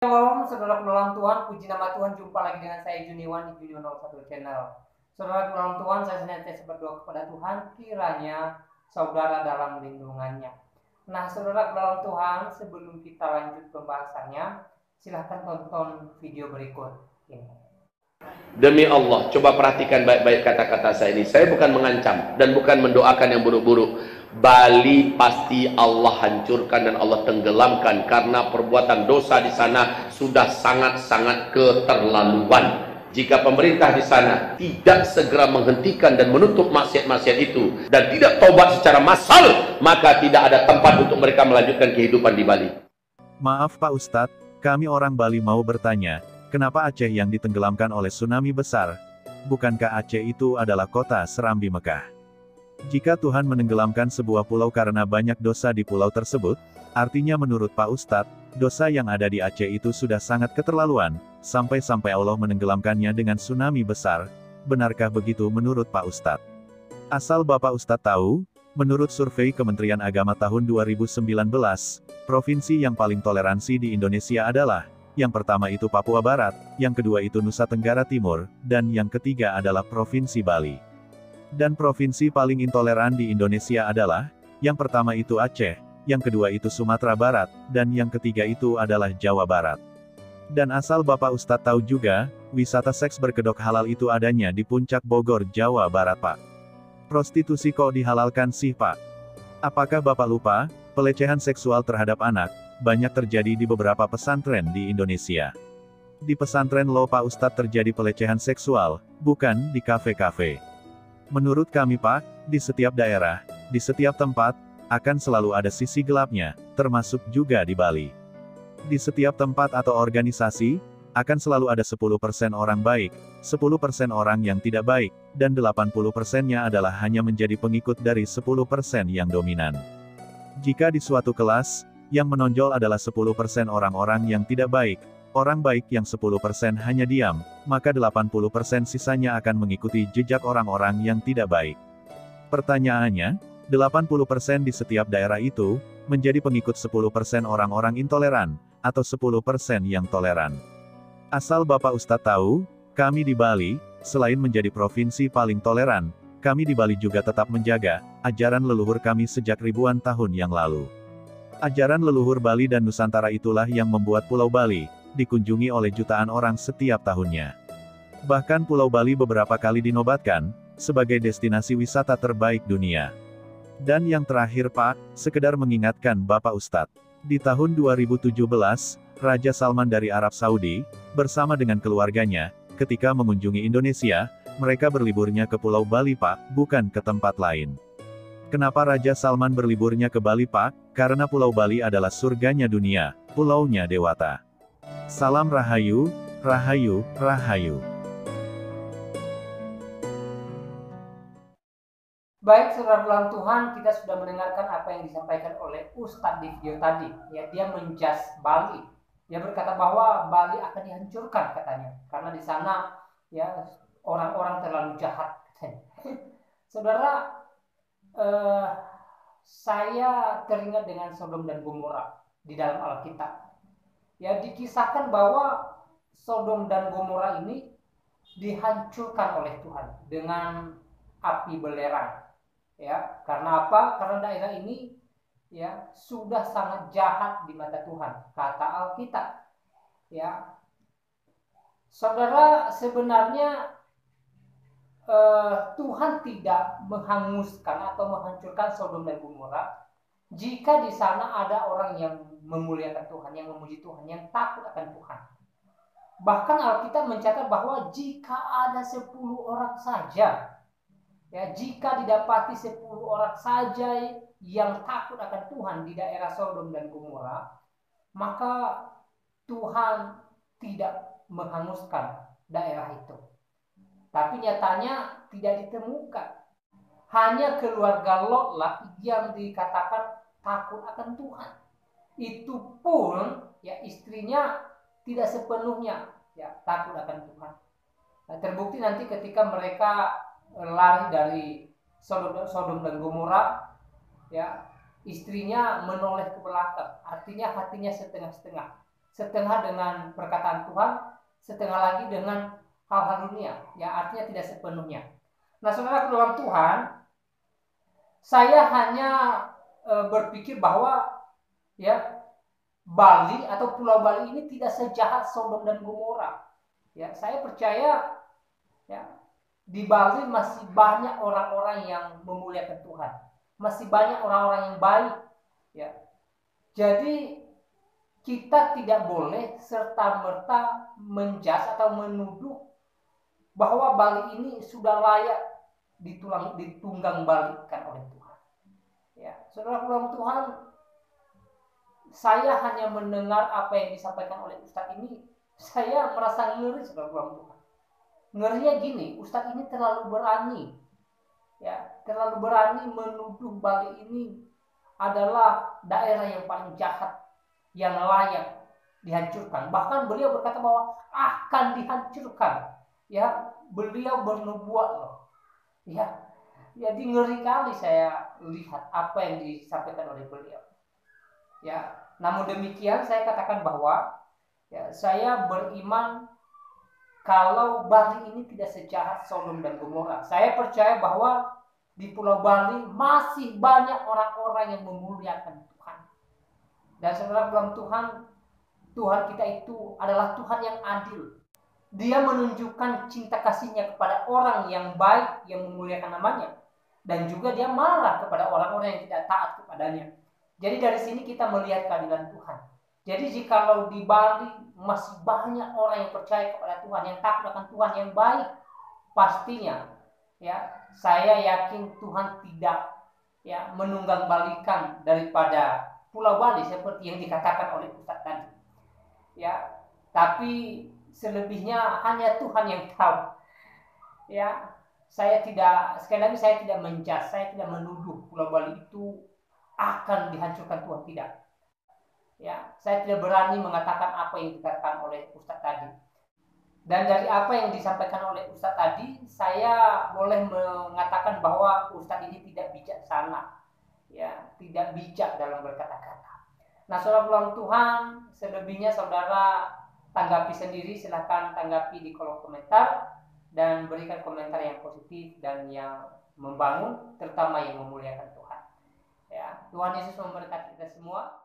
Shalom, saudara dalam Tuhan, puji nama Tuhan, jumpa lagi dengan saya Juniwan di Juniwan 01 Channel. Saudara dalam Tuhan, saya senantiasa berdoa kepada Tuhan, kiranya saudara dalam lindungannya. Nah, saudara dalam Tuhan, sebelum kita lanjut pembahasannya, silahkan tonton video berikut ini. Demi Allah, coba perhatikan baik-baik kata-kata saya ini. Saya bukan mengancam dan bukan mendoakan yang buruk-buruk. Bali pasti Allah hancurkan dan Allah tenggelamkan karena perbuatan dosa di sana sudah sangat-sangat keterlaluan. Jika pemerintah di sana tidak segera menghentikan dan menutup maksiat-maksiat itu dan tidak tobat secara massal, maka tidak ada tempat untuk mereka melanjutkan kehidupan di Bali. Maaf Pak Ustadz, kami orang Bali mau bertanya, kenapa Aceh yang ditenggelamkan oleh tsunami besar? Bukankah Aceh itu adalah kota Serambi Mekah? Jika Tuhan menenggelamkan sebuah pulau karena banyak dosa di pulau tersebut, artinya menurut Pak Ustadz, dosa yang ada di Aceh itu sudah sangat keterlaluan, sampai-sampai Allah menenggelamkannya dengan tsunami besar. Benarkah begitu menurut Pak Ustadz? Asal Bapak Ustadz tahu, menurut survei Kementerian Agama tahun 2019, provinsi yang paling toleransi di Indonesia adalah, yang pertama itu Papua Barat, yang kedua itu Nusa Tenggara Timur, dan yang ketiga adalah Provinsi Bali. Dan provinsi paling intoleran di Indonesia adalah, yang pertama itu Aceh, yang kedua itu Sumatera Barat, dan yang ketiga itu adalah Jawa Barat. Dan asal Bapak Ustadz tahu juga, wisata seks berkedok halal itu adanya di Puncak Bogor, Jawa Barat Pak. Prostitusi kok dihalalkan sih Pak? Apakah Bapak lupa, pelecehan seksual terhadap anak, banyak terjadi di beberapa pesantren di Indonesia. Di pesantren lo Pak Ustadz terjadi pelecehan seksual, bukan di kafe-kafe. Menurut kami Pak, di setiap daerah, di setiap tempat, akan selalu ada sisi gelapnya, termasuk juga di Bali. Di setiap tempat atau organisasi, akan selalu ada 10% orang baik, 10% orang yang tidak baik, dan 80%-nya adalah hanya menjadi pengikut dari 10% yang dominan. Jika di suatu kelas, yang menonjol adalah 10% orang-orang yang tidak baik, orang baik yang 10% hanya diam, maka 80% sisanya akan mengikuti jejak orang-orang yang tidak baik. Pertanyaannya, 80% di setiap daerah itu, menjadi pengikut 10% orang-orang intoleran, atau 10% yang toleran. Asal Bapak Ustadz tahu, kami di Bali, selain menjadi provinsi paling toleran, kami di Bali juga tetap menjaga ajaran leluhur kami sejak ribuan tahun yang lalu. Ajaran leluhur Bali dan Nusantara itulah yang membuat Pulau Bali dikunjungi oleh jutaan orang setiap tahunnya. Bahkan Pulau Bali beberapa kali dinobatkan sebagai destinasi wisata terbaik dunia. Dan yang terakhir Pak, sekedar mengingatkan Bapak Ustadz, di tahun 2017, Raja Salman dari Arab Saudi, bersama dengan keluarganya, ketika mengunjungi Indonesia, mereka berliburnya ke Pulau Bali Pak, bukan ke tempat lain. Kenapa Raja Salman berliburnya ke Bali Pak? Karena Pulau Bali adalah surganya dunia, pulaunya dewata. Salam Rahayu, Rahayu, Rahayu. Baik, saudara dalam Tuhan, kita sudah mendengarkan apa yang disampaikan oleh Ustadz di video tadi. Ya, dia menjas Bali. Dia berkata bahwa Bali akan dihancurkan katanya, karena di sana ya orang-orang terlalu jahat. Saudara, saya teringat dengan Sodom dan Gomora di dalam Alkitab. Ya, dikisahkan bahwa Sodom dan Gomora ini dihancurkan oleh Tuhan dengan api belerang. Ya, karena apa? Karena daerah ini ya sudah sangat jahat di mata Tuhan, kata Alkitab. Ya, saudara, sebenarnya Tuhan tidak menghanguskan atau menghancurkan Sodom dan Gomora jika di sana ada orang yang memuliakan Tuhan, yang memuji Tuhan, yang takut akan Tuhan. Bahkan Alkitab mencatat bahwa jika ada 10 orang saja, ya, jika didapati 10 orang saja yang takut akan Tuhan di daerah Sodom dan Gomora, maka Tuhan tidak menghanguskan daerah itu. Tapi nyatanya tidak ditemukan. Hanya keluarga Lot lah yang dikatakan takut akan Tuhan. Itu pun ya istrinya tidak sepenuhnya ya takut akan Tuhan. Nah, terbukti nanti ketika mereka lari dari Sodom dan Gomora, ya istrinya menoleh ke belakang, artinya hatinya setengah-setengah. setengah dengan perkataan Tuhan, setengah lagi dengan hal-hal dunia, yang artinya tidak sepenuhnya. Nah, saudara dalam Tuhan, saya hanya berpikir bahwa ya Bali atau Pulau Bali ini tidak sejahat Sodom dan Gomora. Ya, saya percaya ya di Bali masih banyak orang-orang yang memuliakan Tuhan, masih banyak orang-orang yang baik. Ya, jadi kita tidak boleh serta-merta menjas atau menuduh bahwa Bali ini sudah layak ditunggang balikan oleh Tuhan. Ya, saudara Tuhan, saya hanya mendengar apa yang disampaikan oleh Ustadz ini, saya merasa ngeri, saudara Tuhan. Ngerinya gini, Ustadz ini terlalu berani, ya, terlalu berani menuduh Bali ini adalah daerah yang paling jahat, yang layak dihancurkan. Bahkan beliau berkata bahwa akan dihancurkan. Ya, beliau bernubuat loh. Ya, jadi ngeri kali saya lihat apa yang disampaikan oleh beliau. Ya, namun demikian saya katakan bahwa ya, saya beriman kalau Bali ini tidak sejahat Sodom dan Gomora. Saya percaya bahwa di Pulau Bali masih banyak orang-orang yang memuliakan Tuhan. Dan saudara dalam Tuhan, Tuhan kita itu adalah Tuhan yang adil. Dia menunjukkan cinta kasihnya kepada orang yang baik, yang memuliakan namanya. Dan juga dia marah kepada orang-orang yang tidak taat kepadanya. Jadi dari sini kita melihat keadilan Tuhan. Jadi jikalau di Bali masih banyak orang yang percaya kepada Tuhan, yang takut akan Tuhan, yang baik, pastinya ya saya yakin Tuhan tidak ya menunggang balikan daripada Pulau Bali seperti yang dikatakan oleh Ustadz tadi. Ya, tapi selebihnya hanya Tuhan yang tahu. Ya, sekali lagi saya tidak menjas, saya tidak menuduh Pulau Bali itu akan dihancurkan Tuhan, tidak. Ya, saya tidak berani mengatakan apa yang dikatakan oleh Ustadz tadi. Dan dari apa yang disampaikan oleh Ustadz tadi, saya boleh mengatakan bahwa Ustadz ini tidak bijaksana, ya, tidak bijak dalam berkata-kata. Nah, saudara Tuhan, selebihnya saudara tanggapi sendiri, silahkan tanggapi di kolom komentar dan berikan komentar yang positif dan yang membangun, terutama yang memuliakan Tuhan. Ya, Tuhan Yesus memberkati kita semua.